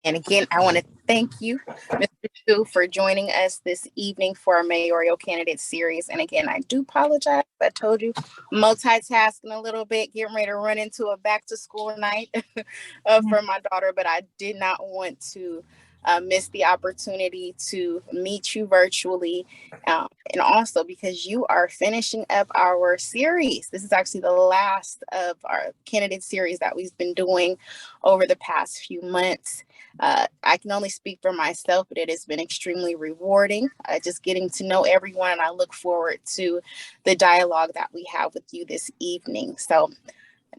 And again, I want to thank you, Mr. Sue, for joining us this evening for our mayoral candidate series. And again, I do apologize. I told you, multitasking a little bit, getting ready to run into a back to school night for my daughter, but I did not want to miss the opportunity to meet you virtually. And also because you are finishing up our series. This is actually the last of our candidate series that we've been doing over the past few months. I can only speak for myself, but it has been extremely rewarding just getting to know everyone. And I look forward to the dialogue that we have with you this evening. So,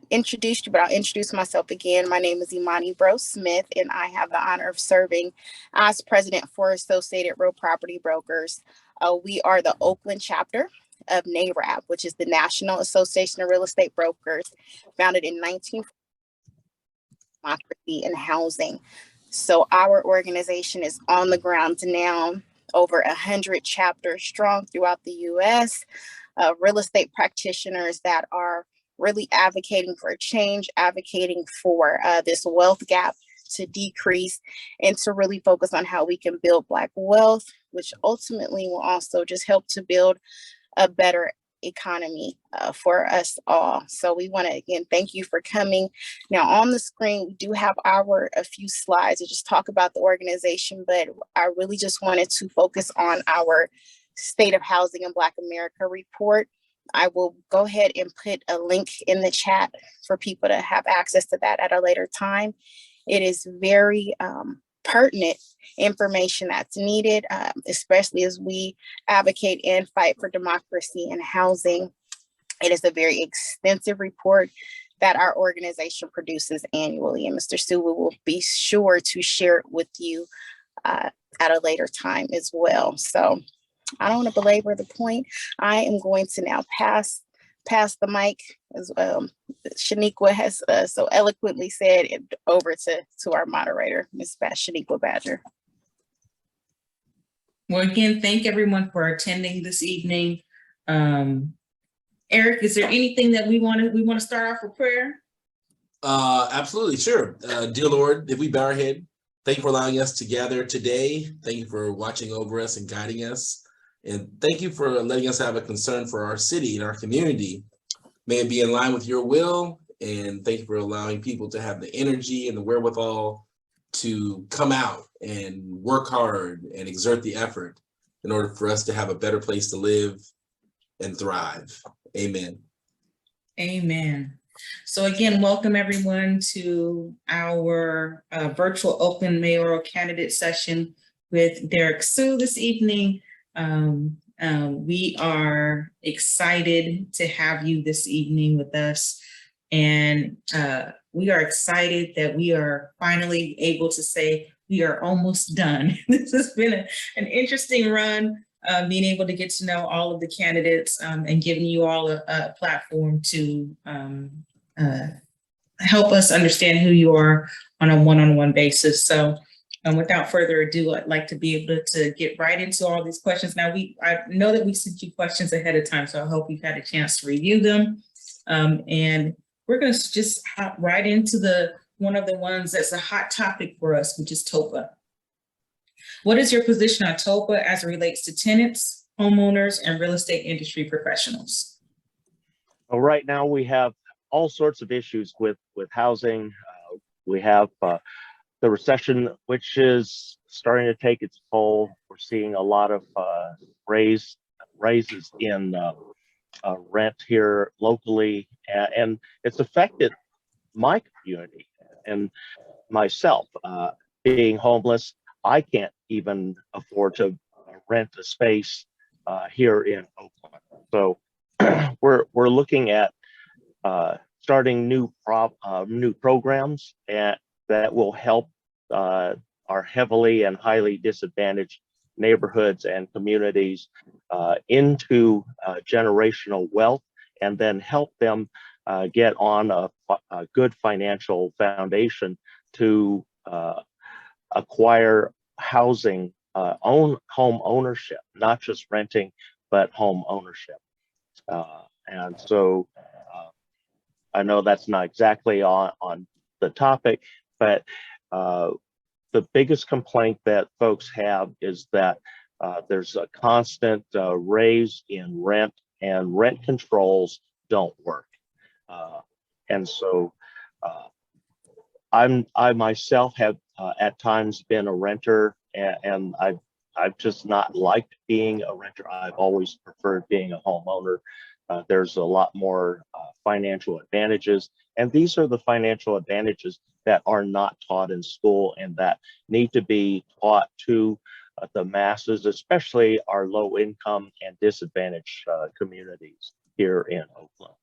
introduced you, but I'll introduce myself again. My name is Imani Bro Smith, and I have the honor of serving as president for Associated Real Property Brokers. We are the Oakland chapter of NARAB, which is the National Association of Real Estate Brokers, founded in 1940, democracy and housing. So our organization is on the ground now, over 100 chapters strong throughout the U.S. Real estate practitioners that are really advocating for change, advocating for this wealth gap to decrease, and to really focus on how we can build Black wealth, which ultimately will also just help to build a better economy for us all. So we want to again thank you for coming. Now on the screen we do have a few slides to just talk about the organization, but I really just wanted to focus on our State of Housing in Black America report. I will go ahead and put a link in the chat for people to have access to that at a later time. It is very pertinent information that's needed, especially as we advocate and fight for democracy and housing. It is a very extensive report that our organization produces annually, and Mr. Sue will be sure to share it with you at a later time as well. So I don't want to belabor the point. I am going to now pass the mic, as Shaniqua has so eloquently said, over to our moderator, Ms. Shaniqua Badger. Well, again, thank everyone for attending this evening. Eric, is there anything that we want to start off with prayer? Absolutely, sure. Dear Lord, if we bow our head, thank you for allowing us to gather today. Thank you for watching over us and guiding us. And thank you for letting us have a concern for our city and our community. May it be in line with your will. And thank you for allowing people to have the energy and the wherewithal to come out and work hard and exert the effort in order for us to have a better place to live and thrive. Amen. Amen. So again, welcome everyone to our virtual open mayoral candidate session with Derrick Sue this evening. We are excited to have you this evening with us, and we are excited that we are finally able to say we are almost done. This has been an interesting run, being able to get to know all of the candidates and giving you all a platform to help us understand who you are on a one-on-one basis. So without further ado, I'd like to be able to get right into all these questions. Now, I know that we sent you questions ahead of time, so I hope you've had a chance to review them. And we're going to just hop right into one of the ones that's a hot topic for us, which is TOPA. What is your position on TOPA as it relates to tenants, homeowners, and real estate industry professionals? Well, right now we have all sorts of issues with housing. We have the recession, which is starting to take its toll. We're seeing a lot of raises in rent here locally, and it's affected my community and myself. Being homeless, I can't even afford to rent a space here in Oakland. So we're looking at starting new programs that will help our heavily and highly disadvantaged neighborhoods and communities into generational wealth, and then help them get on a good financial foundation to acquire housing, home ownership, not just renting, but home ownership. And so I know that's not exactly on the topic, but the biggest complaint that folks have is that there's a constant raise in rent, and rent controls don't work. And so I myself have at times been a renter, and I've just not liked being a renter. I've always preferred being a homeowner. There's a lot more financial advantages, and these are the financial advantages that are not taught in school and that need to be taught to the masses, especially our low income and disadvantaged communities here in Oakland.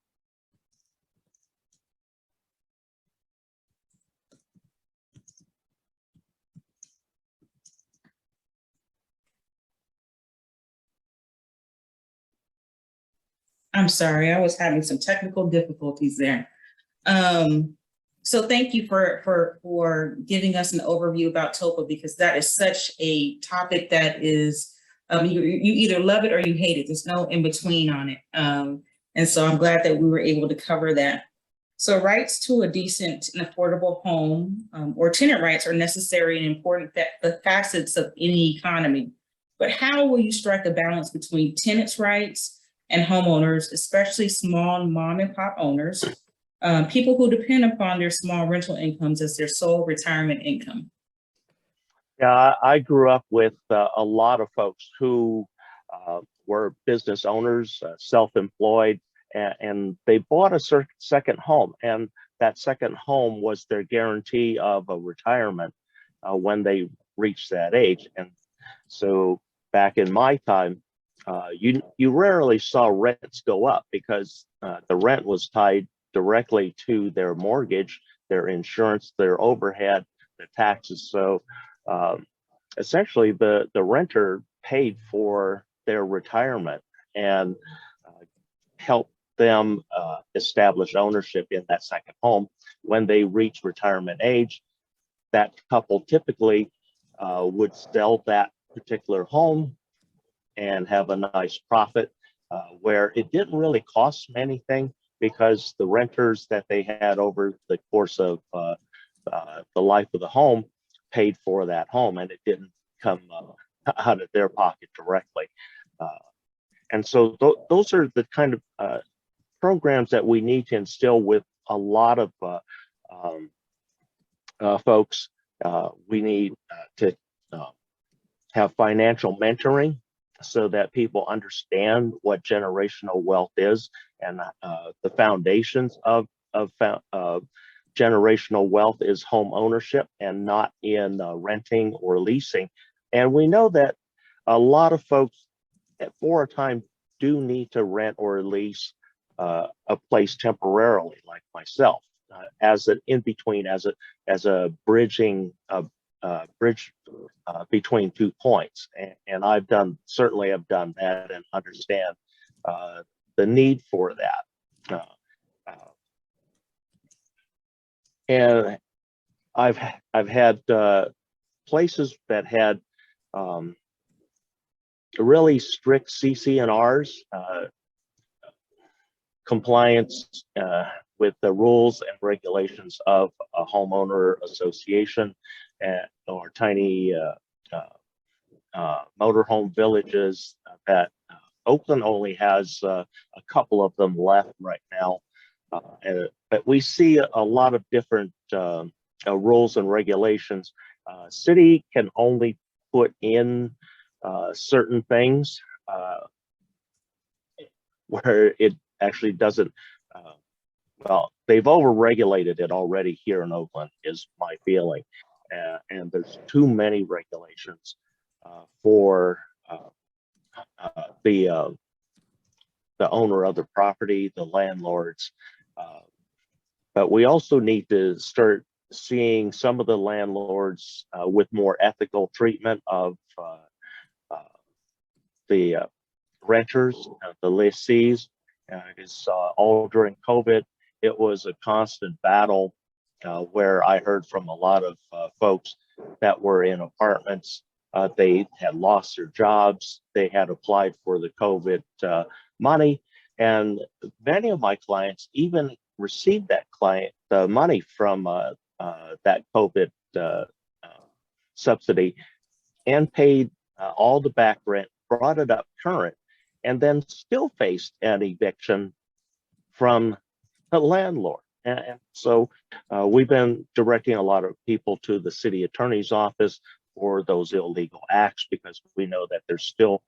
I'm sorry, I was having some technical difficulties there. So thank you for giving us an overview about TOPA, because that is such a topic that is, you either love it or you hate it. There's no in between on it. And so I'm glad that we were able to cover that. So rights to a decent and affordable home, or tenant rights, are necessary and important facets of any economy. But how will you strike a balance between tenants' rights and homeowners, especially small mom and pop owners, people who depend upon their small rental incomes as their sole retirement income? Yeah, I grew up with a lot of folks who were business owners, self-employed, and they bought a second home, and that second home was their guarantee of a retirement when they reached that age. And so back in my time, you rarely saw rents go up because the rent was tied directly to their mortgage, their insurance, their overhead, the taxes. So essentially, the renter paid for their retirement and helped them establish ownership in that second home. When they reach retirement age, that couple typically would sell that particular home and have a nice profit, where it didn't really cost them anything because the renters that they had over the course of the life of the home paid for that home, and it didn't come out of their pocket directly. And so those are the kind of programs that we need to instill with a lot of folks. We need to have financial mentoring so that people understand what generational wealth is, and the foundations of generational wealth is home ownership and not in renting or leasing. And we know that a lot of folks for a time do need to rent or lease a place temporarily, like myself, as an in-between, as a bridging bridge between 2 points. And I've certainly have done that and understand the need for that. And I've had places that had really strict CC&Rs, compliance with the rules and regulations of a homeowner association or tiny motorhome villages that Oakland only has a couple of them left right now. But we see a lot of different rules and regulations. City can only put in certain things where it actually doesn't. Well, they've over-regulated it already here in Oakland, is my feeling. And there's too many regulations for the owner of the property, the landlords. But we also need to start seeing some of the landlords with more ethical treatment of the renters, the lessees. Because all during COVID, it was a constant battle where I heard from a lot of folks that were in apartments. They had lost their jobs. They had applied for the COVID money. And many of my clients even received the money from that COVID subsidy and paid all the back rent, brought it up current, and then still faced an eviction from the landlord. And so we've been directing a lot of people to the city attorney's office for those illegal acts, because we know that there's still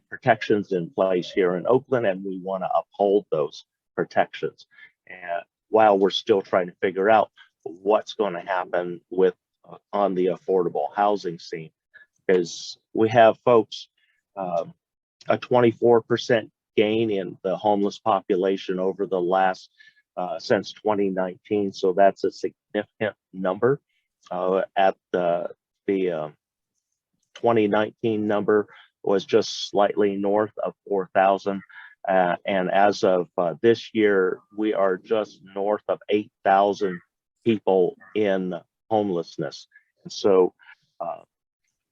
protections in place here in Oakland, and we want to uphold those protections. And while we're still trying to figure out what's going to happen with on the affordable housing scene, because we have folks, a 24% gain in the homeless population over the last since 2019. So that's a significant number. At the 2019 number was just slightly north of 4,000. And as of this year, we are just north of 8,000 people in homelessness. And so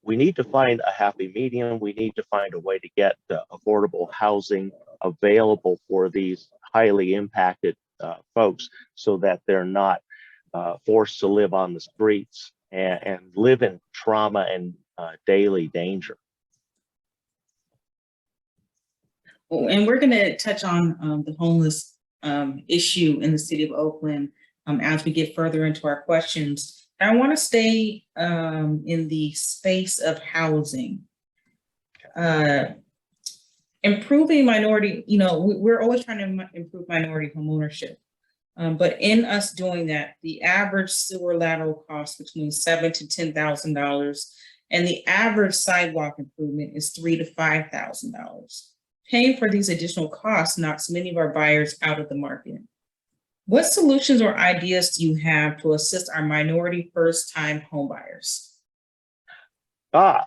we need to find a happy medium. We need to find a way to get affordable housing available for these highly impacted folks, so that they're not forced to live on the streets and live in trauma and daily danger. And we're going to touch on the homeless issue in the city of Oakland as we get further into our questions. I want to stay in the space of housing. Improving minority, we're always trying to improve minority home ownership. But in us doing that, the average sewer lateral costs between $7,000 to $10,000, and the average sidewalk improvement is $3,000 to $5,000. Paying for these additional costs knocks many of our buyers out of the market. What solutions or ideas do you have to assist our minority first-time homebuyers? Well,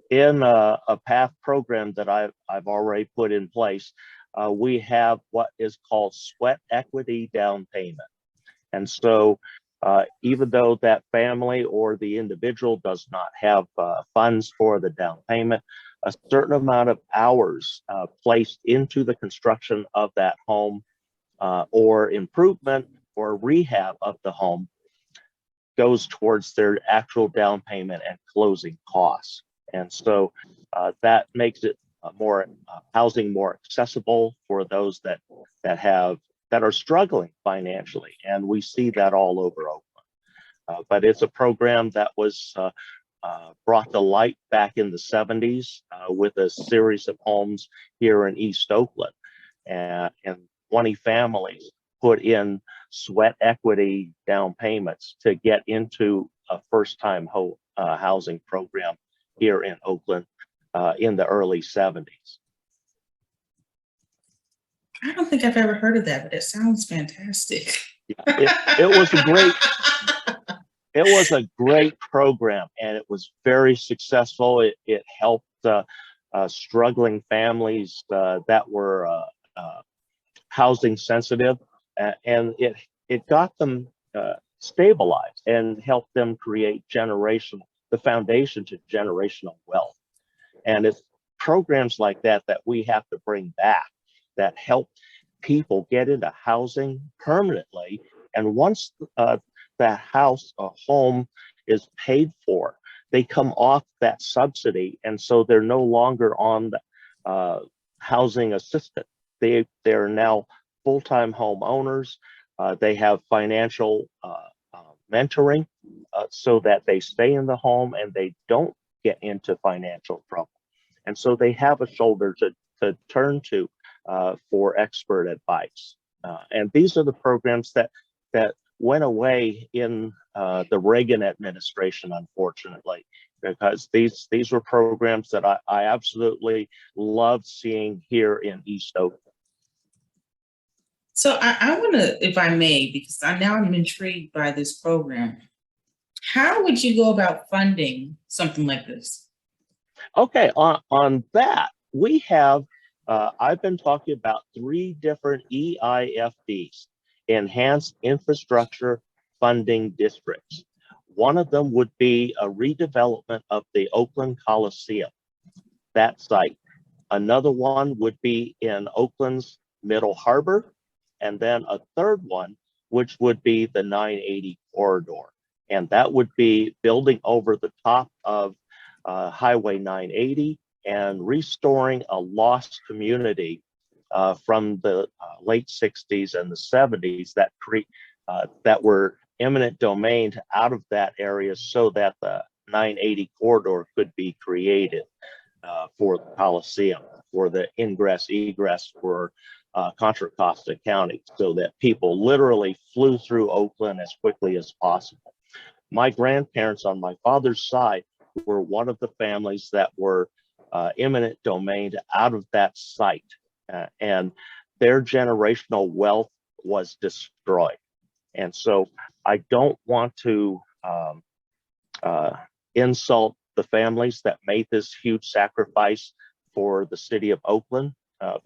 in a PATH program that I've already put in place, we have what is called sweat equity down payment. And so even though that family or the individual does not have funds for the down payment, a certain amount of hours placed into the construction of that home or improvement or rehab of the home goes towards their actual down payment and closing costs. And so that makes it more housing more accessible for those that are struggling financially, and we see that all over Oakland. But it's a program that was brought to light back in the 70s with a series of homes here in East Oakland, and 20 families put in sweat equity down payments to get into a first-time housing program here in Oakland in the early 70s. I don't think I've ever heard of that, but it sounds fantastic. Yeah, it was a great program, and it was very successful. It helped struggling families that were housing sensitive, and it got them stabilized and helped them create the foundation to generational wealth. And it's programs like that that we have to bring back, that help people get into housing permanently. And once that house or home is paid for, they come off that subsidy, and so they're no longer on the housing assistance. They're now full-time homeowners. They have financial mentoring so that they stay in the home and they don't get into financial trouble. And so they have a shoulder to turn to for expert advice. And these are the programs that went away in the Reagan administration, unfortunately, because these were programs that I absolutely loved seeing here in East Oakland. So I want to, if I may, because I'm intrigued by this program. How would you go about funding something like this? Okay, on that, we have, I've been talking about 3 different EIFDs, Enhanced Infrastructure Funding Districts. One of them would be a redevelopment of the Oakland Coliseum, that site. Another one would be in Oakland's Middle Harbor, and then a third one, which would be the 980 corridor. And that would be building over the top of Highway 980 and restoring a lost community from the late 60s and the 70s that were eminent domain out of that area so that the 980 corridor could be created for the Coliseum, for the ingress, egress for Contra Costa County, so that people literally flew through Oakland as quickly as possible. My grandparents on my father's side were one of the families that were eminent domain out of that site, and their generational wealth was destroyed. And so I don't want to insult the families that made this huge sacrifice for the city of Oakland,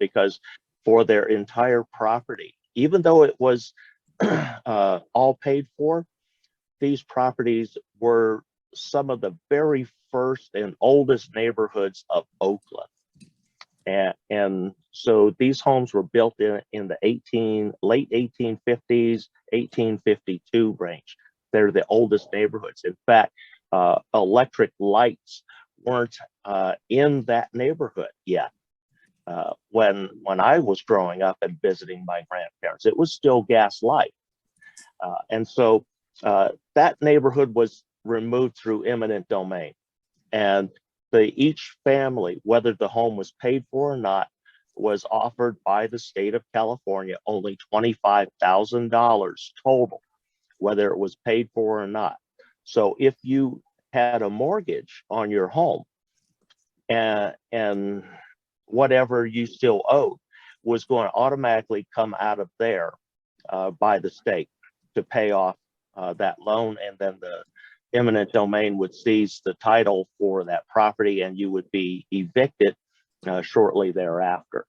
because for their entire property, even though it was all paid for, these properties were some of the very first and oldest neighborhoods of Oakland. And so these homes were built in the late 1850s, 1852 range. They're the oldest neighborhoods. In fact, electric lights weren't in that neighborhood yet. When I was growing up and visiting my grandparents, it was still gas light. And so that neighborhood was removed through eminent domain. And each family, whether the home was paid for or not, was offered by the state of California only $25,000 total, whether it was paid for or not. So if you had a mortgage on your home and whatever you still owed was going to automatically come out of there by the state to pay off that loan, and then the eminent domain would seize the title for that property and you would be evicted shortly thereafter.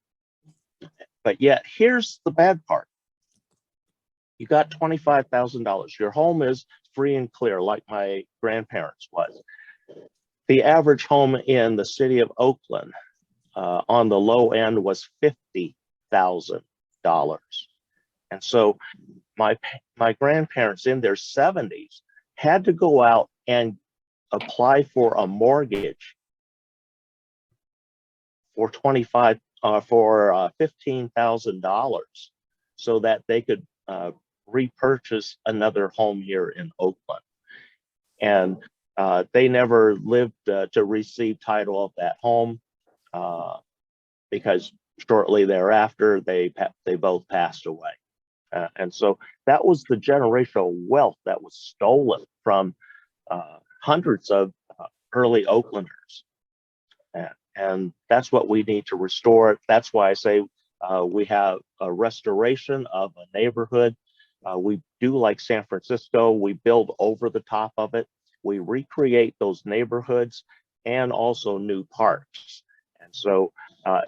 But yet here's the bad part. You got $25,000. Your home is free and clear like my grandparents' was. The average home in the city of Oakland on the low end was $50,000. And so my grandparents in their 70s had to go out and apply for a mortgage for $15,000 so that they could repurchase another home here in Oakland. And they never lived to receive title of that home because shortly thereafter they both passed away. And so that was the generational wealth that was stolen from hundreds of early Oaklanders. And that's what we need to restore. That's why I say we have a restoration of a neighborhood. We do like San Francisco, we build over the top of it. We recreate those neighborhoods and also new parks. And so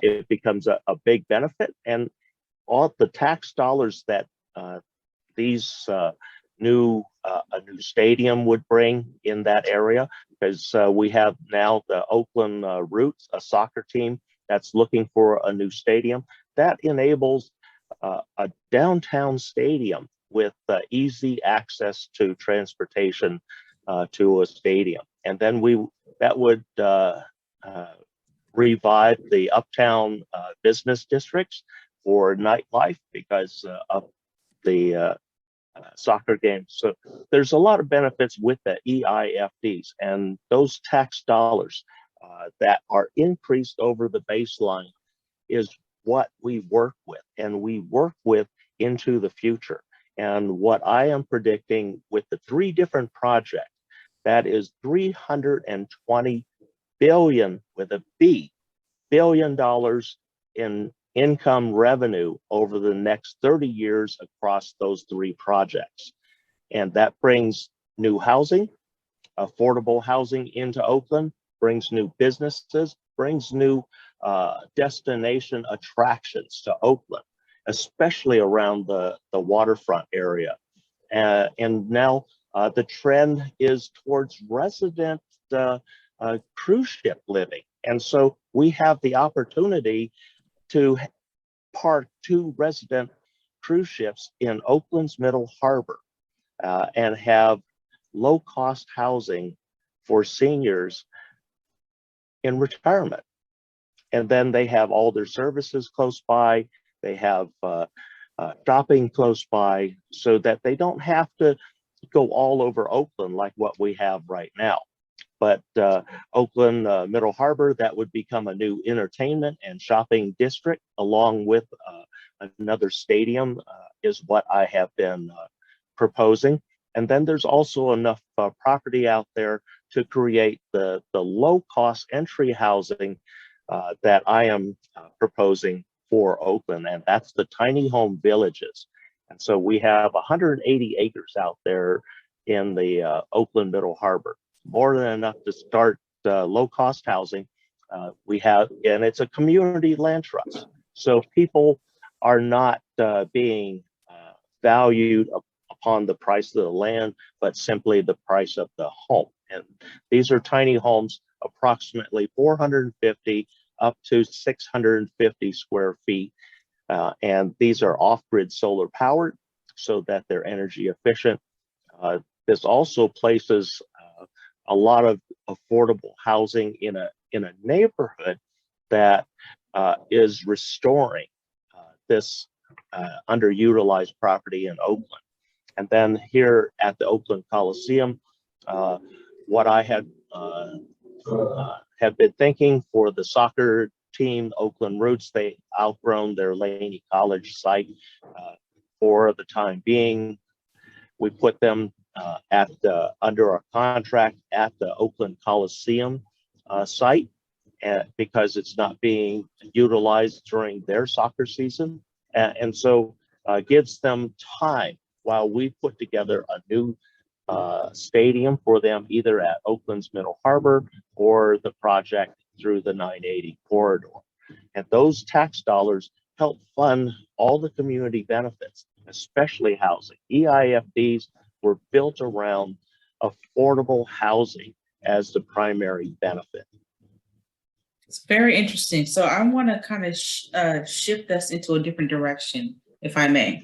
it becomes a big benefit. And all the tax dollars that these a new stadium would bring in that area, because we have now the Oakland Roots, a soccer team that's looking for a new stadium that enables a downtown stadium with easy access to transportation to a stadium. And then that would revive the uptown business districts for nightlife because of the soccer games. So there's a lot of benefits with the EIFDs, and those tax dollars that are increased over the baseline is what we work with, and we work with into the future. And what I am predicting with the 3 different projects, that is $320 billion with a B, $billion in income revenue over the next 30 years across those 3 projects. And that brings new housing, affordable housing into Oakland, brings new businesses, brings new destination attractions to Oakland, especially around the waterfront area. And now the trend is towards resident cruise ship living. And so we have the opportunity to park 2 resident cruise ships in Oakland's Middle Harbor and have low-cost housing for seniors in retirement. And then they have all their services close by. They have shopping close by, so that they don't have to go all over Oakland like what we have right now. But Oakland Middle Harbor, that would become a new entertainment and shopping district, along with another stadium, is what I have been proposing. And then there's also enough property out there to create the low-cost entry housing that I am proposing for Oakland, and that's the tiny home villages. And so we have 180 acres out there in the Oakland Middle Harbor, more than enough to start low-cost housing. We have, and it's a community land trust, so people are not being valued upon the price of the land, but simply the price of the home. And these are tiny homes, approximately 450 up to 650 square feet. And these are off-grid solar powered so that they're energy efficient. This also places a lot of affordable housing in a neighborhood that is restoring this underutilized property in Oakland. And then here at the Oakland Coliseum, what I have been thinking for the soccer team, Oakland Roots, they outgrown their Laney College site. For the time being, we put them under our contract at the Oakland Coliseum site, because it's not being utilized during their soccer season. And so gives them time while we put together a new stadium for them, either at Oakland's Middle Harbor or the project through the 980 corridor. And those tax dollars help fund all the community benefits, especially housing. EIFDs were built around affordable housing as the primary benefit. It's very interesting. So I want to kind of shift us into a different direction, if I may.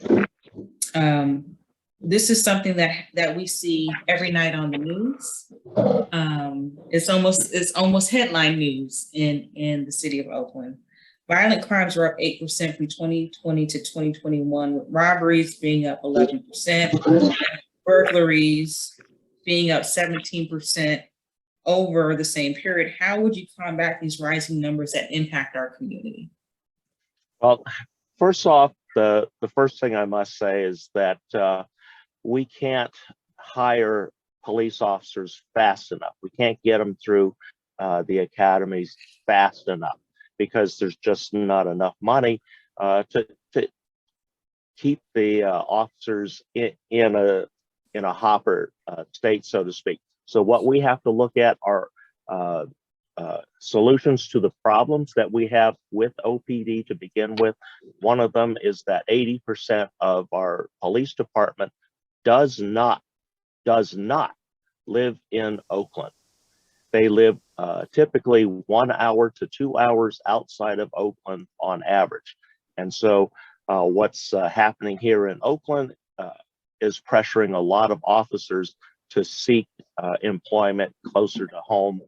This is something that we see every night on the news. It's almost headline news in the city of Oakland. Violent crimes were up 8% from 2020 to 2021, with robberies being up 11%, burglaries being up 17% over the same period. How would you combat these rising numbers that impact our community? Well, first off, the first thing I must say is that we can't hire police officers fast enough. We can't get them through the academies fast enough, because there's just not enough money to keep the officers in a hopper state, so to speak. So what we have to look at are solutions to the problems that we have with OPD to begin with. One of them is that 80% of our police department does not live in Oakland. They live typically 1 hour to 2 hours outside of Oakland on average. And so what's happening here in Oakland is pressuring a lot of officers to seek employment closer to home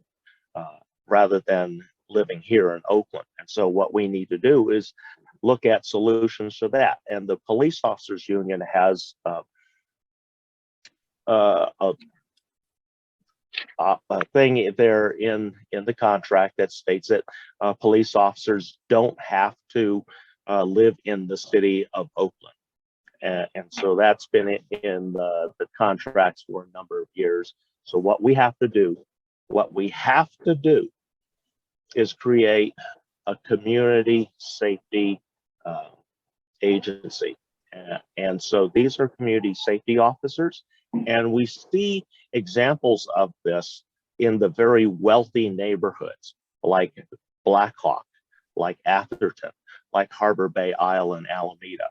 rather than living here in Oakland. And so what we need to do is look at solutions to that. And the Police Officers Union has a thing there in the contract that states that police officers don't have to live in the city of Oakland. And so that's been in the contracts for a number of years. So what we have to do is create a community safety agency. And so these are community safety officers. And we see examples of this in the very wealthy neighborhoods like Blackhawk, like Atherton, like Harbor Bay Isle and Alameda.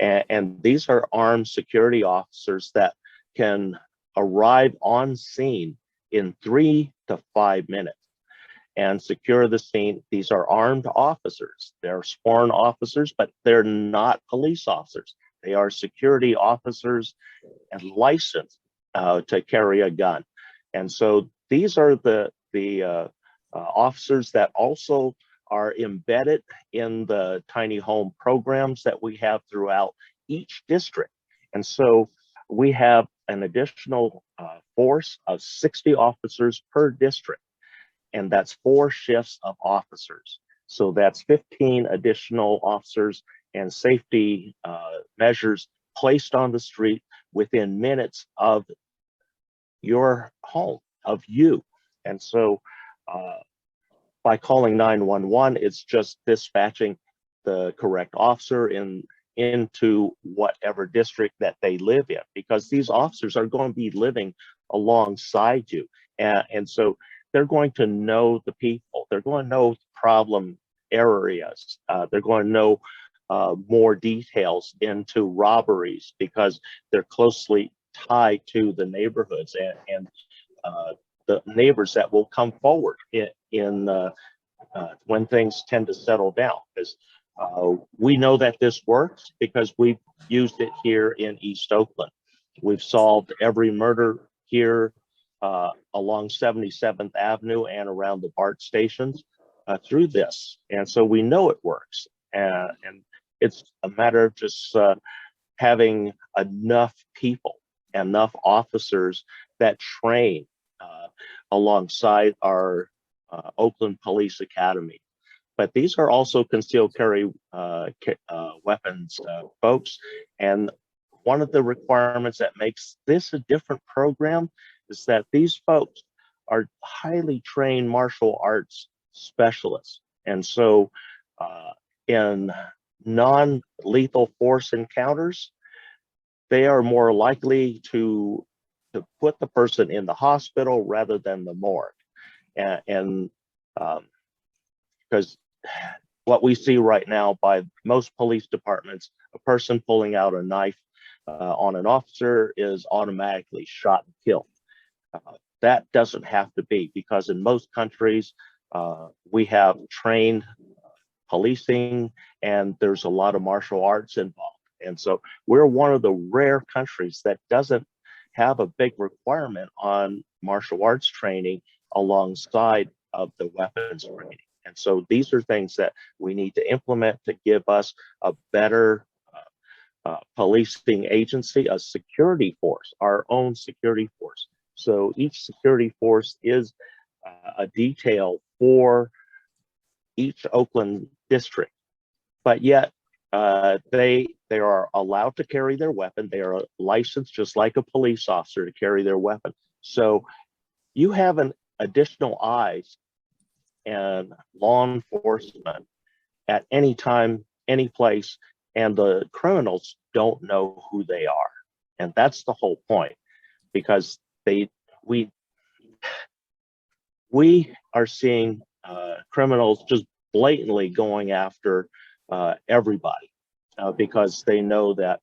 And these are armed security officers that can arrive on scene in 3 to 5 minutes and secure the scene. These are armed officers. They're sworn officers, but they're not police officers. They are security officers and licensed to carry a gun. And so these are the officers that also are embedded in the tiny home programs that we have throughout each district. And so we have an additional force of 60 officers per district, and that's 4 shifts of officers. So that's 15 additional officers and safety measures placed on the street within minutes of your home, of you. And so by calling 911, it's just dispatching the correct officer into whatever district that they live in, because these officers are going to be living alongside you. And so they're going to know the people, they're going to know problem areas, they're going to know more details into robberies because they're closely tied to the neighborhoods and the neighbors that will come forward in when things tend to settle down. Because we know that this works because we've used it here in East Oakland. We've solved every murder here along 77th Avenue and around the BART stations through this. And so we know it works. And it's a matter of just having enough people, enough officers that train alongside our Oakland Police Academy. But these are also concealed carry weapons, folks. And one of the requirements that makes this a different program is that these folks are highly trained martial arts specialists. And so in non-lethal force encounters, they are more likely to put the person in the hospital rather than the morgue. And because what we see right now by most police departments, a person pulling out a knife on an officer is automatically shot and killed. That doesn't have to be, because in most countries, we have trained policing and there's a lot of martial arts involved. And so we're one of the rare countries that doesn't have a big requirement on martial arts training alongside of the weapons training. And so these are things that we need to implement to give us a better policing agency, a security force, our own security force. So each security force is a detail for each Oakland district, but yet they are allowed to carry their weapon. They are licensed just like a police officer to carry their weapon. So you have an additional eyes and law enforcement at any time, any place, and the criminals don't know who they are. And that's the whole point, because we are seeing criminals just blatantly going after everybody because they know that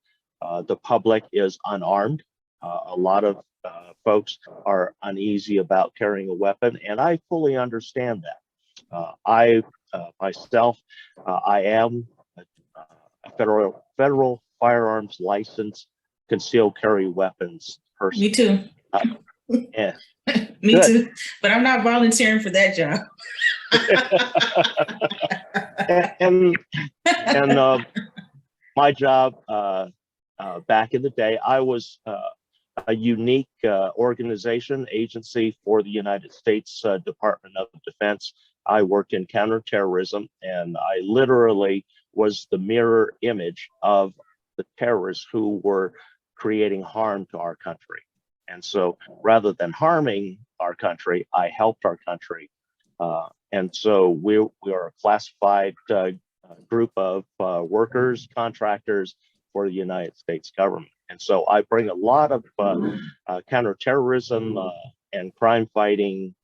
the public is unarmed. A lot of folks are uneasy about carrying a weapon, and I fully understand that. I myself, I am a federal firearms license concealed carry weapons person. Me too. Yeah. Me Good. too. But I'm not volunteering for that job. and my job back in the day, I was a unique organization agency for the United States Department of Defense. I worked in counterterrorism, and I literally was the mirror image of the terrorists who were creating harm to our country. And so rather than harming our country, I helped our country. And so we are a classified group of workers, contractors for the United States government. And so I bring a lot of counterterrorism and crime fighting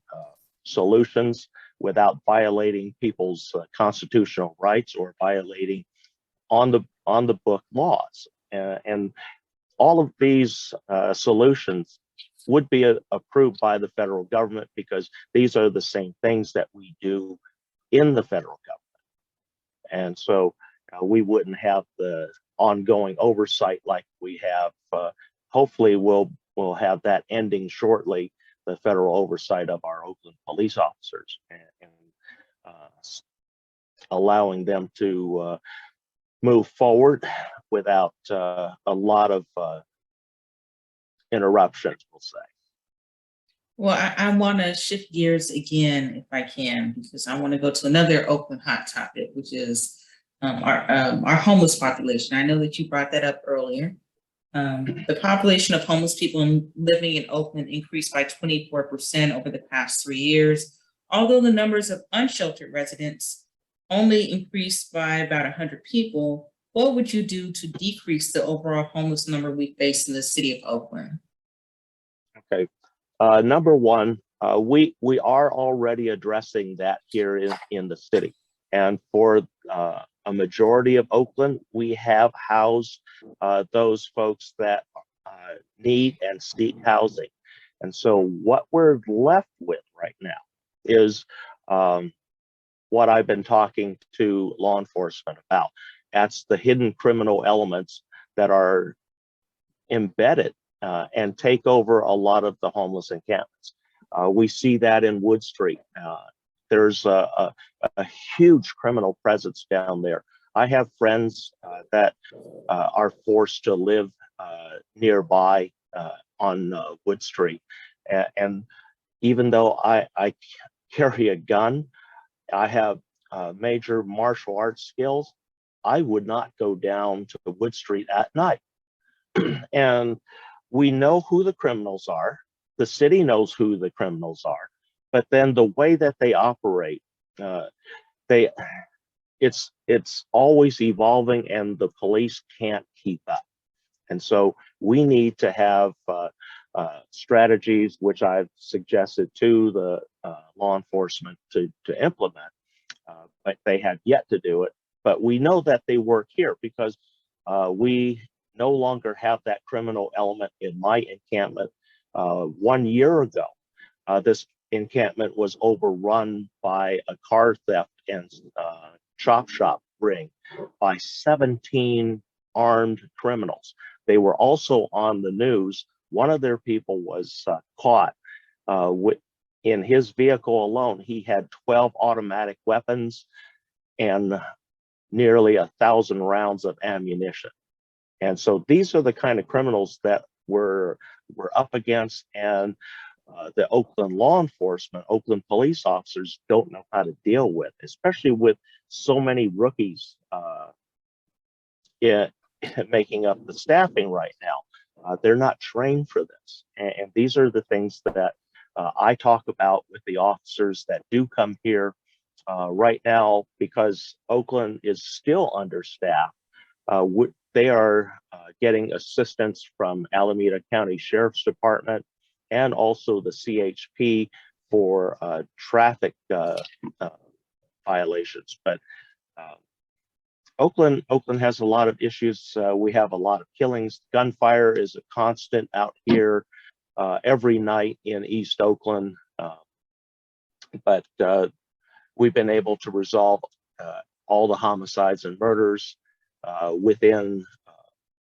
solutions without violating people's constitutional rights or violating on the book laws. And all of these solutions would be approved by the federal government, because these are the same things that we do in the federal government. And so we wouldn't have the ongoing oversight like we have, hopefully will we'll have that ending shortly, the federal oversight of our Oakland police officers, and allowing them to move forward without a lot of interruptions, we'll say. Well, I want to shift gears again, if I can, because I want to go to another Oakland hot topic, which is our homeless population. I know that you brought that up earlier. The population of homeless people living in Oakland increased by 24% over the past 3 years, although the numbers of unsheltered residents only increased by about 100 people. What would you do to decrease the overall homeless number we face in the city of Oakland? Okay. Number one, we are already addressing that here in the city. And for a majority of Oakland, we have housed those folks that need and seek housing. And so what we're left with right now is what I've been talking to law enforcement about. That's the hidden criminal elements that are embedded and take over a lot of the homeless encampments. We see that in Wood Street. There's a huge criminal presence down there. I have friends that are forced to live nearby on Wood Street. And even though I carry a gun, I have major martial arts skills, I would not go down to Wood Street at night. And we know who the criminals are. The city knows who the criminals are. But then the way that they operate, it's always evolving, and the police can't keep up. And so we need to have strategies, which I've suggested to the law enforcement to implement, but they have yet to do it. But we know that they work here because we no longer have that criminal element in my encampment. 1 year ago, this encampment was overrun by a car theft and chop shop ring by 17 armed criminals. They were also on the news. One of their people was caught in his vehicle alone. He had 12 automatic weapons and nearly 1,000 rounds of ammunition. And so these are the kind of criminals that we're up against, and the Oakland law enforcement, Oakland police officers don't know how to deal with, especially with so many rookies making up the staffing right now. They're not trained for this. And these are the things that I talk about with the officers that do come here right now, because Oakland is still understaffed. They are getting assistance from Alameda County Sheriff's Department and also the CHP for traffic violations. But Oakland has a lot of issues. We have a lot of killings. Gunfire is a constant out here every night in East Oakland. But we've been able to resolve all the homicides and murders within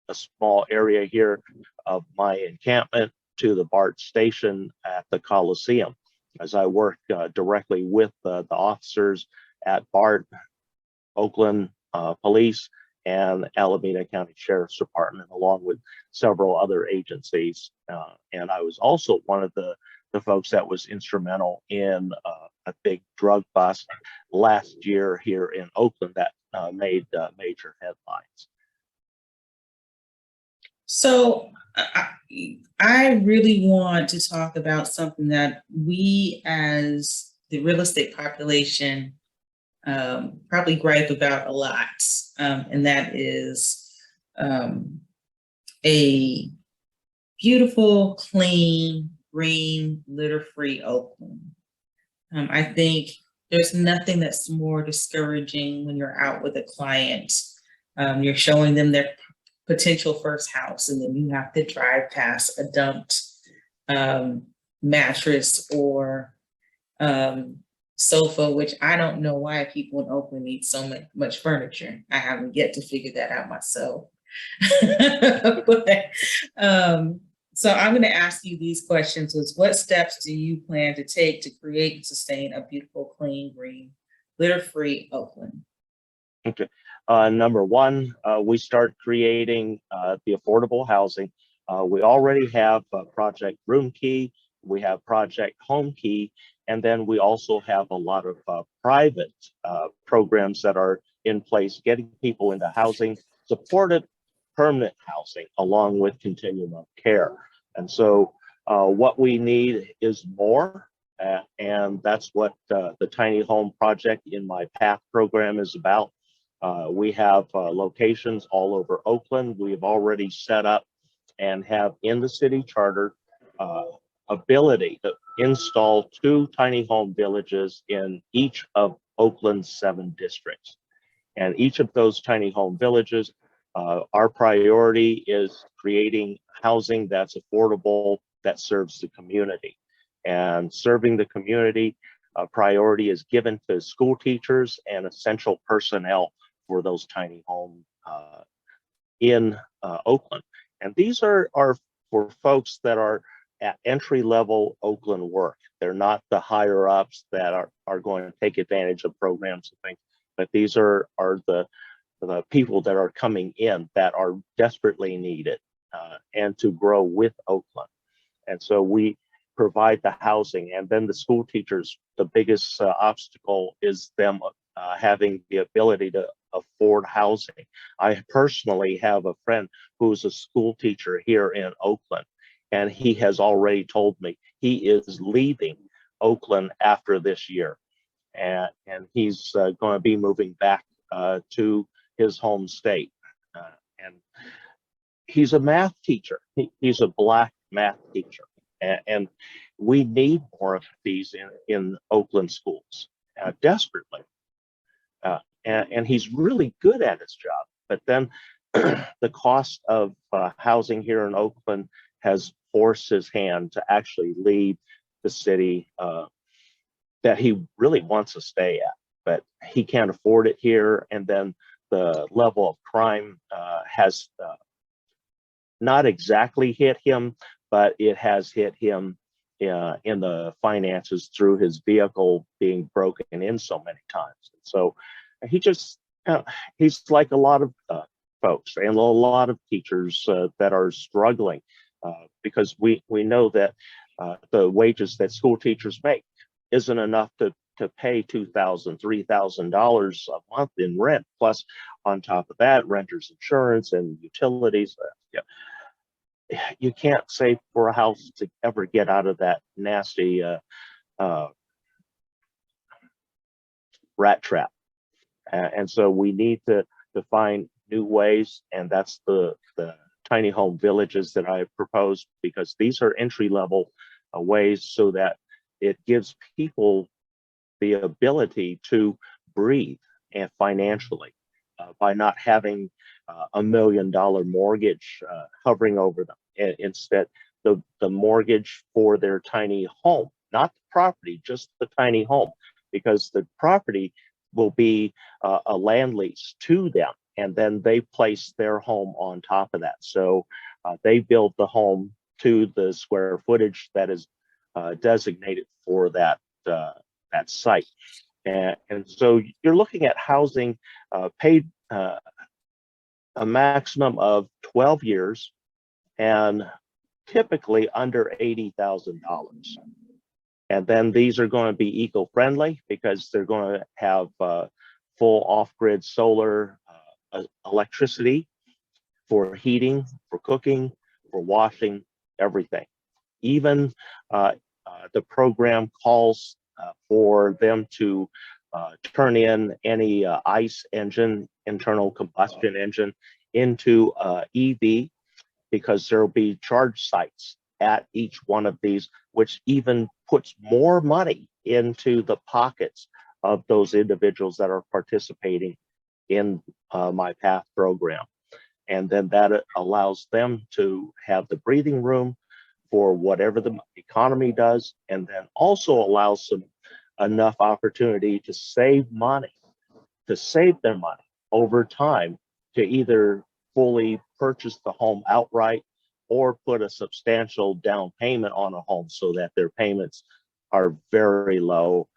a small area here of my encampment to the BART station at the Coliseum, as I work directly with the officers at BART, Oakland Police, and Alameda County Sheriff's Department, along with several other agencies. And I was also one of the folks that was instrumental in a big drug bust last year here in Oakland that made major headlines. So I really want to talk about something that we as the real estate population probably gripe about a lot, and that is a beautiful, clean, green, litter-free Oakland. I think there's nothing that's more discouraging when you're out with a client. You're showing them their potential first house, and then you have to drive past a dumped mattress or sofa, which I don't know why people in Oakland need so much furniture. I haven't yet to figure that out myself. But, So I'm going to ask you these questions. What steps do you plan to take to create and sustain a beautiful, clean, green, litter-free Oakland? Okay. Number one, we start creating the affordable housing. We already have Project Room Key, we have Project Home Key, and then we also have a lot of private programs that are in place, getting people into housing, supported permanent housing, along with continuum of care. And so what we need is more, and that's what the Tiny Home Project in My Path program is about. We have locations all over Oakland. We've already set up and have in the city charter ability to install 2 tiny home villages in each of Oakland's 7 districts. And each of those tiny home villages, our priority is creating housing that's affordable, that serves the community. And serving the community, priority is given to school teachers and essential personnel for those tiny homes in Oakland. And these are for folks that are at entry-level Oakland work. They're not the higher ups that are going to take advantage of programs and things, but these are the people that are coming in that are desperately needed and to grow with Oakland. And so we provide the housing, and then the school teachers, the biggest obstacle is them having the ability to afford housing. I personally have a friend who's a school teacher here in Oakland, and he has already told me he is leaving Oakland after this year. And he's going to be moving back to his home state. And he's a math teacher. He's a Black math teacher. And we need more of these in Oakland schools desperately. And he's really good at his job. But then the cost of housing here in Oakland has forced his hand to actually leave the city that he really wants to stay at, but he can't afford it here. And then the level of crime has not exactly hit him, but it has hit him in the finances through his vehicle being broken in so many times. So he just, he's like a lot of folks and a lot of teachers that are struggling because we know that the wages that school teachers make isn't enough to pay $2,000, $3,000 a month in rent. Plus, on top of that, renters insurance and utilities. You can't save for a house to ever get out of that nasty rat trap. And so we need to find new ways, and that's the tiny home villages that I proposed, because these are entry-level ways so that it gives people the ability to breathe and financially by not having $1 million mortgage hovering over them. And instead, the mortgage for their tiny home, not the property, just the tiny home, because the property will be a land lease to them, and then they place their home on top of that. So they build the home to the square footage that is designated for that site. And so you're looking at housing paid a maximum of 12 years and typically under $80,000. And then these are going to be eco-friendly because they're going to have full off-grid solar electricity for heating, for cooking, for washing, everything. Even the program calls for them to turn in any ICE engine, internal combustion engine, into EV, because there will be charge sites at each one of these, which even puts more money into the pockets of those individuals that are participating in My Path program. And then that allows them to have the breathing room for whatever the economy does, and then also allows them enough opportunity to save their money over time, to either fully purchase the home outright or put a substantial down payment on a home so that their payments are very low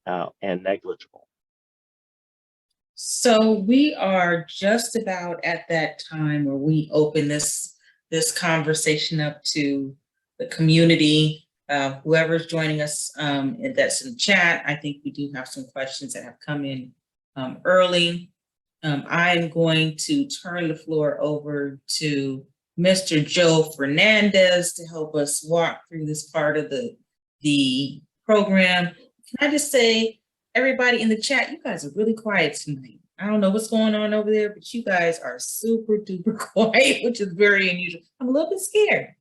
and negligible. So we are just about at that time where we open this conversation up to the community, whoever's joining us, and that's in the chat. I think we do have some questions that have come in early. I'm going to turn the floor over to Mr. Joe Fernandez to help us walk through this part of the program. Can I just say, everybody in the chat, you guys are really quiet tonight. I don't know what's going on over there, but you guys are super duper quiet, which is very unusual. I'm a little bit scared,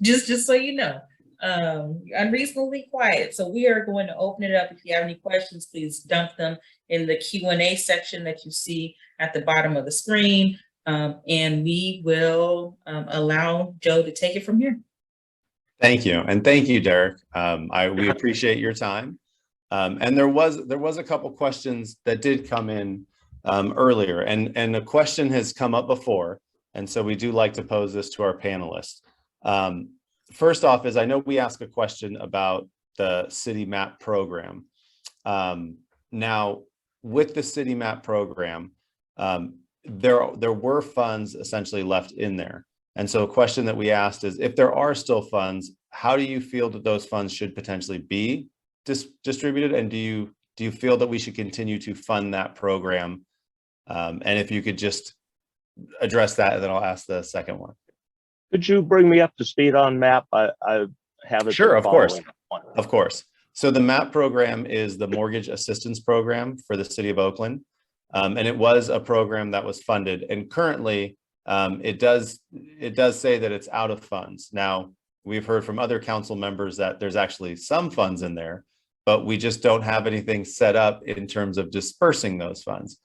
just so you know. Unreasonably quiet. So we are going to open it up. If you have any questions, please dump them in the Q&A section that you see at the bottom of the screen. And we will allow Joe to take it from here. Thank you. And thank you, Derrick. We appreciate your time. And there was a couple questions that did come in earlier, and a question has come up before. And so we do like to pose this to our panelists. First off is, I know we asked a question about the City Map program. Now, with the City Map program, there were funds essentially left in there. And so a question that we asked is, if there are still funds, how do you feel that those funds should potentially be distributed? And do you feel that we should continue to fund that program? And if you could just address that, and then I'll ask the second one. Could you bring me up to speed on MAP? I haven't. Sure, of course. Of course. So the MAP program is the Mortgage Assistance Program for the City of Oakland. And it was a program that was funded. And currently, it does say that it's out of funds. Now, we've heard from other council members that there's actually some funds in there, but we just don't have anything set up in terms of dispersing those funds.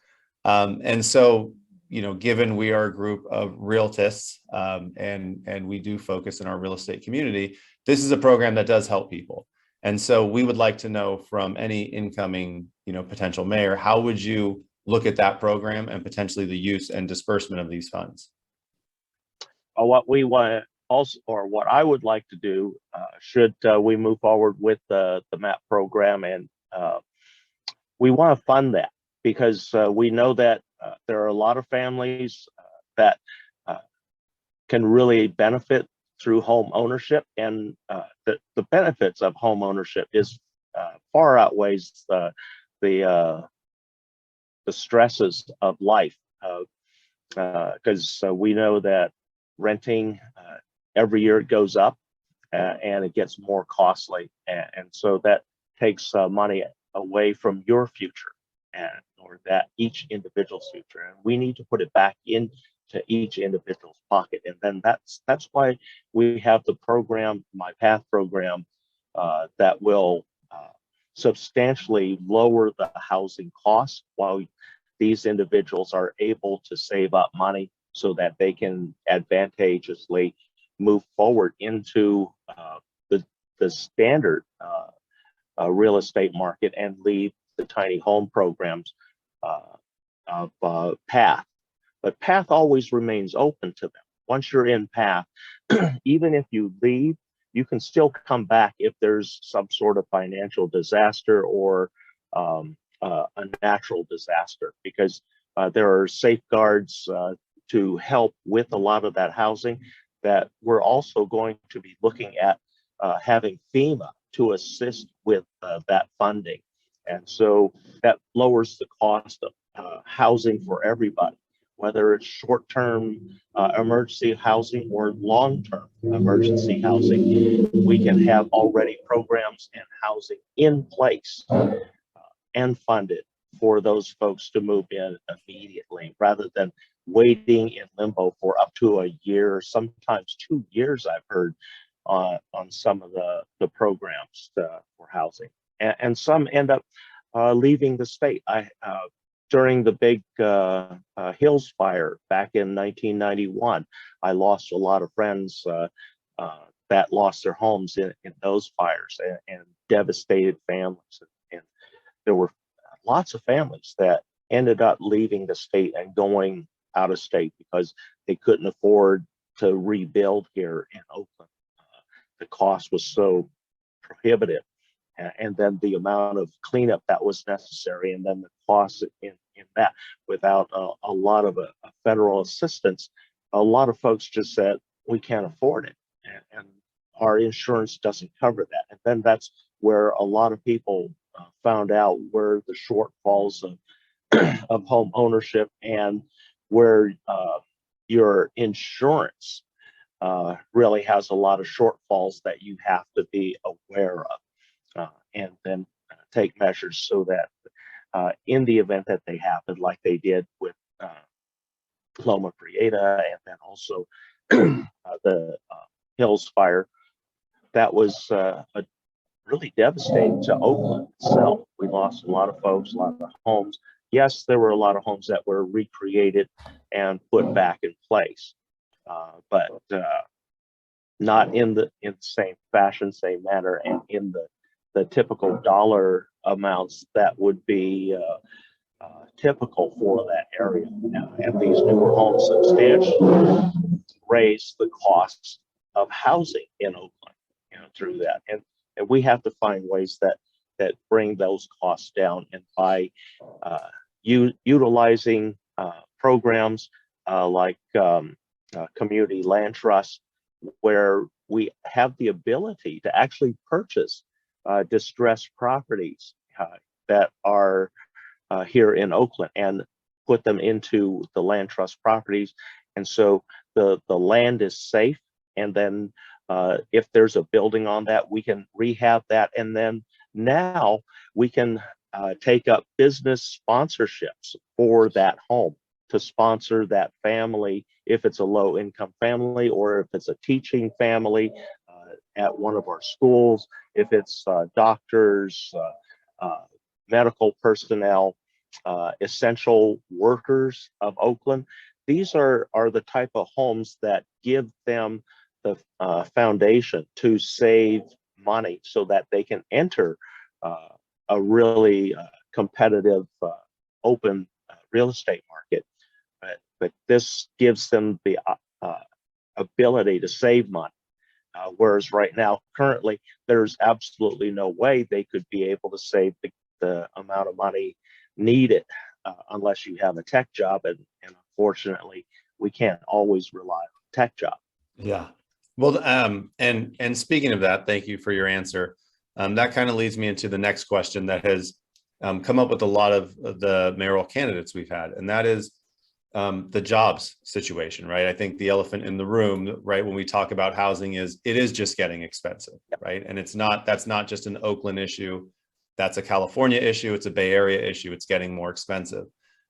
And so, you know, given we are a group of realtists, and we do focus in our real estate community, this is a program that does help people. And so we would like to know from any incoming, you know, potential mayor, how would you look at that program and potentially the use and disbursement of these funds? What we want also, or what I would like to do, should we move forward with the MAP program, and we want to fund that, because we know that there are a lot of families that can really benefit through home ownership, and the benefits of home ownership is far outweighs the stresses of life, because we know that renting every year it goes up, and it gets more costly, and so that takes money away from your future, or that each individual's future, and we need to put it back into each individual's pocket. And then that's why we have the program, My Path program, that will substantially lower the housing costs while these individuals are able to save up money so that they can advantageously move forward into the standard real estate market and leave the tiny home programs of Path. But Path always remains open to them. Once you're in Path, even if you leave, you can still come back if there's some sort of financial disaster or a natural disaster, because there are safeguards to help with a lot of that housing, that we're also going to be looking at having FEMA to assist with that funding. And so that lowers the cost of housing for everybody, whether it's short-term emergency housing or long-term emergency housing. We can have already programs and housing in place and funded for those folks to move in immediately, rather than waiting in limbo for up to a year, sometimes 2 years, I've heard, on some of the programs for housing. And some end up leaving the state. During the big Hills fire back in 1991, I lost a lot of friends that lost their homes in those fires, and devastated families. And there were lots of families that ended up leaving the state and going out of state because they couldn't afford to rebuild here in Oakland. The cost was so prohibitive, and then the amount of cleanup that was necessary, and then the cost in that, without a lot of federal assistance, a lot of folks just said, we can't afford it, and our insurance doesn't cover that. And then that's where a lot of people found out where the shortfalls of home ownership, and where your insurance really has a lot of shortfalls that you have to be aware of, and then take measures so that in the event that they happen, like they did with Loma Prieta, and then also the Hills fire, that was really devastating to Oakland itself. We lost a lot of folks, a lot of homes. Yes, there were a lot of homes that were recreated and put back in place, but not in the same fashion, same manner, and in the typical dollar amounts that would be typical for that area. And these newer homes substantially raise the costs of housing in Oakland, through that. And we have to find ways that bring those costs down, and by utilizing programs like community land trusts, where we have the ability to actually purchase distressed properties that are here in Oakland and put them into the land trust properties. And so the land is safe. And then if there's a building on that, we can rehab that. And then now we can take up business sponsorships for that home, to sponsor that family, if it's a low income family, or if it's a teaching family at one of our schools, if it's doctors, medical personnel, essential workers of Oakland. These are the type of homes that give them the foundation to save money, so that they can enter a really competitive open real estate market. But this gives them the ability to save money. Whereas right now, currently, there's absolutely no way they could be able to save the amount of money needed unless you have a tech job. And unfortunately, we can't always rely on a tech job. Yeah. Well, and speaking of that, thank you for your answer. That kind of leads me into the next question that has come up with a lot of the mayoral candidates we've had, and that is the jobs situation, right? I think the elephant in the room, right, when we talk about housing is it is just getting expensive, right? And that's not just an Oakland issue. That's a California issue. It's a Bay Area issue. It's getting more expensive.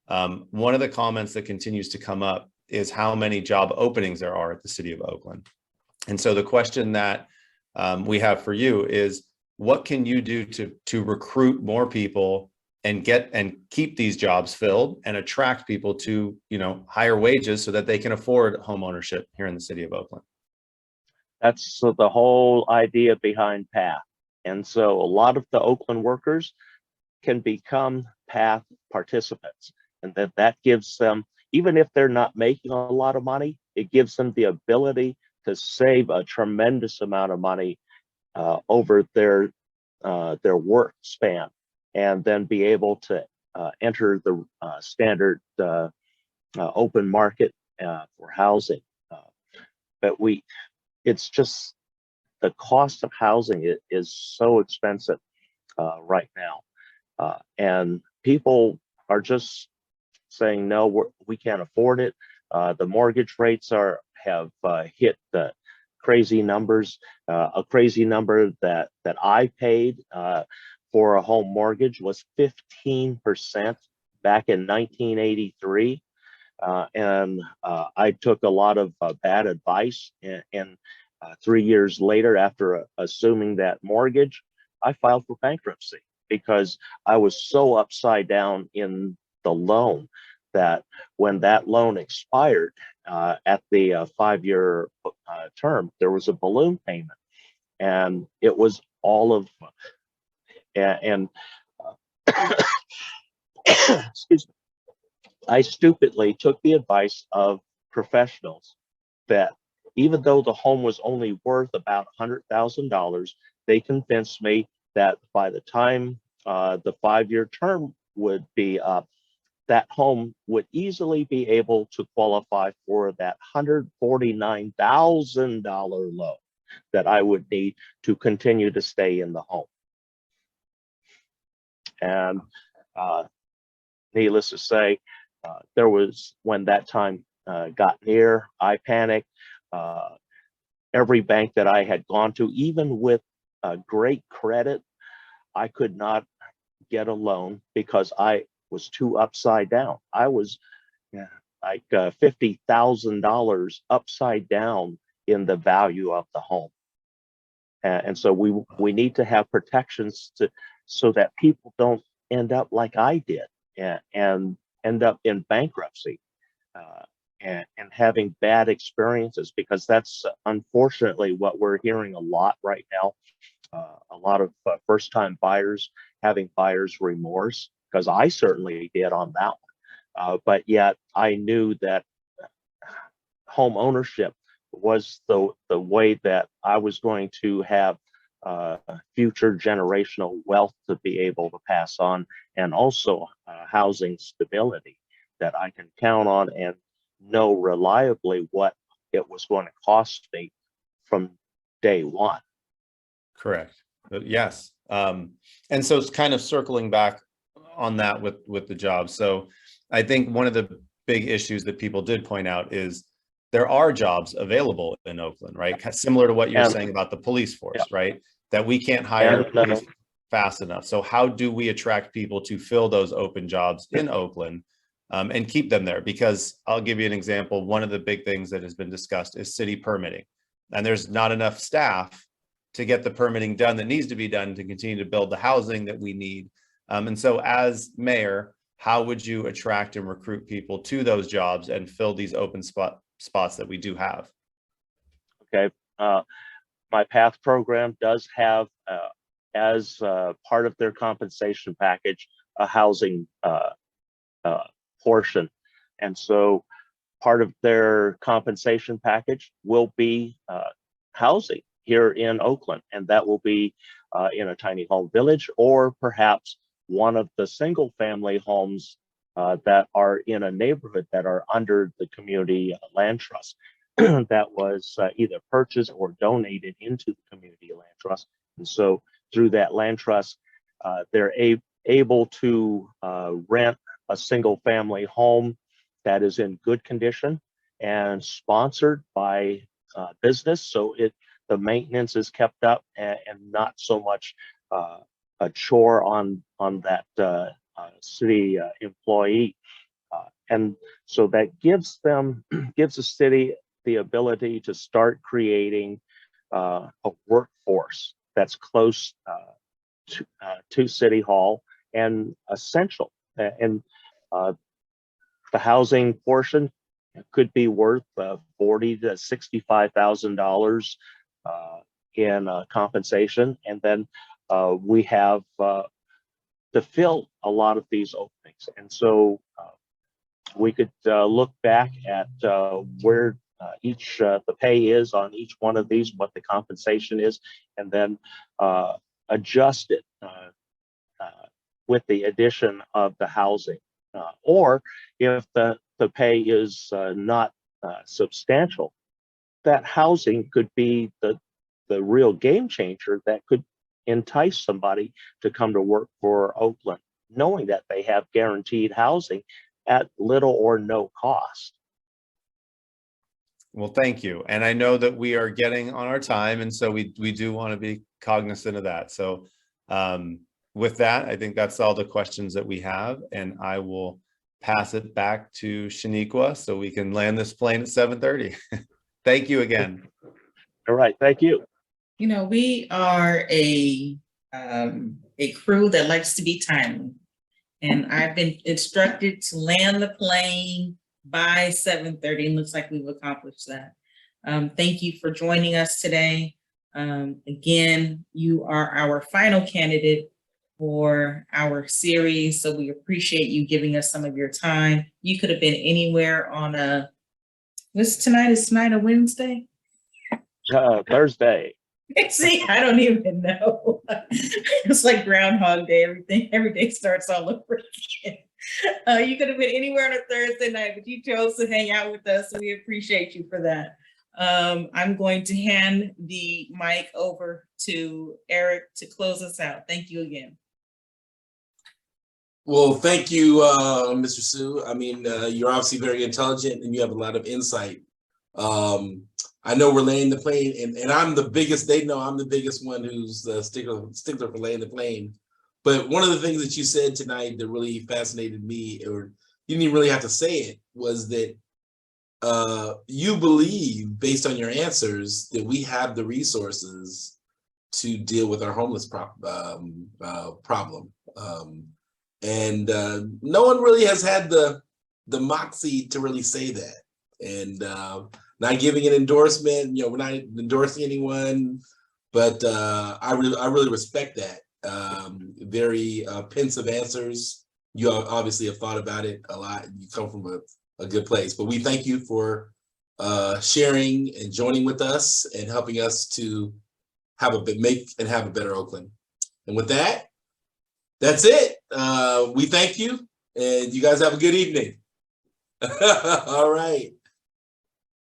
One of the comments that continues to come up is how many job openings there are at the city of Oakland. And so the question that we have for you is, what can you do to recruit more people and get and keep these jobs filled and attract people to, higher wages so that they can afford home ownership here in the city of Oakland? That's the whole idea behind PATH. And so a lot of the Oakland workers can become PATH participants. And that gives them, even if they're not making a lot of money, it gives them the ability to save a tremendous amount of money over their work span, and then be able to enter the standard open market for housing. But it's just the cost of housing is so expensive right now, and people are just saying no, we can't afford it. The mortgage rates have hit the crazy numbers. A crazy number that I paid for a home mortgage was 15% back in 1983. And I took a lot of bad advice, and 3 years later, after assuming that mortgage, I filed for bankruptcy because I was so upside down in the loan that when that loan expired at the 5-year term, there was a balloon payment, and it was all of and excuse me, I stupidly took the advice of professionals that even though the home was only worth about $100,000, they convinced me that by the time the 5-year term would be up, that home would easily be able to qualify for that $149,000 loan that I would need to continue to stay in the home. And needless to say, there was, when that time got near, I panicked. Every bank that I had gone to, even with great credit, I could not get a loan because I was too upside down. I was like $50,000 upside down in the value of the home. And so we need to have protections so that people don't end up like I did and end up in bankruptcy and having bad experiences, because that's unfortunately what we're hearing a lot right now. A lot of first-time buyers having buyer's remorse, because I certainly did on that one. But yet I knew that home ownership was the way that I was going to have future generational wealth to be able to pass on, and also housing stability that I can count on and know reliably what it was going to cost me from day one. Correct. Yes. And so it's kind of circling back on that with the job. So I think one of the big issues that people did point out is there are jobs available in Oakland, right? Similar to what you're saying about the police force, right? That we can't hire police fast enough. So how do we attract people to fill those open jobs in Oakland and keep them there? Because I'll give you an example. One of the big things that has been discussed is city permitting. And there's not enough staff to get the permitting done that needs to be done to continue to build the housing that we need. And so as mayor, how would you attract and recruit people to those jobs and fill these open spots that we do have? Okay. My PATH program does have, as part of their compensation package, a housing portion. And so part of their compensation package will be housing here in Oakland, and that will be in a tiny home village, or perhaps one of the single family homes that are in a neighborhood that are under the community land trust that was either purchased or donated into the community land trust. And so through that land trust, they're able to rent a single family home that is in good condition and sponsored by business. So the maintenance is kept up and not so much a chore on that city employee. And so that gives the city the ability to start creating a workforce that's close to City Hall and essential. And the housing portion could be worth $40,000 to $65,000 in compensation, and then we have to fill a lot of these openings. And so we could look back at where each the pay is on each one of these, what the compensation is, and then adjust it with the addition of the housing. Or if the pay is not substantial, that housing could be the real game changer that could entice somebody to come to work for Oakland, knowing that they have guaranteed housing at little or no cost. Well, thank you. And I know that we are getting on our time, and so we do want to be cognizant of that. So with that, I think that's all the questions that we have, and I will pass it back to Shaniqua so we can land this plane at 7:30. Thank you again. All right, thank you. You know, we are a crew that likes to be timely, and I've been instructed to land the plane by 7:30, and looks like we've accomplished that. Thank you for joining us today. Again, you are our final candidate for our series, so we appreciate you giving us some of your time. You could have been anywhere on what's tonight? Is tonight a Wednesday? Thursday. See, I don't even know. It's like Groundhog Day. Every day starts all over again. You could have been anywhere on a Thursday night, but you chose to hang out with us. So we appreciate you for that. I'm going to hand the mic over to Eric to close us out. Thank you again. Well, thank you, Mr. Sue. I mean, you're obviously very intelligent and you have a lot of insight. I know we're laying the plane, and I'm the biggest. They know I'm the biggest one who's the stickler for laying the plane. But one of the things that you said tonight that really fascinated me, or you didn't even really have to say it, was that you believe, based on your answers, that we have the resources to deal with our homeless problem. And no one really has had the moxie to really say that. And not giving an endorsement, we're not endorsing anyone, but I really respect that. Very pensive answers. You obviously have thought about it a lot. You come from a good place, but we thank you for sharing and joining with us and helping us to make and have a better Oakland. And with that, that's it. We thank you, and you guys have a good evening. All right.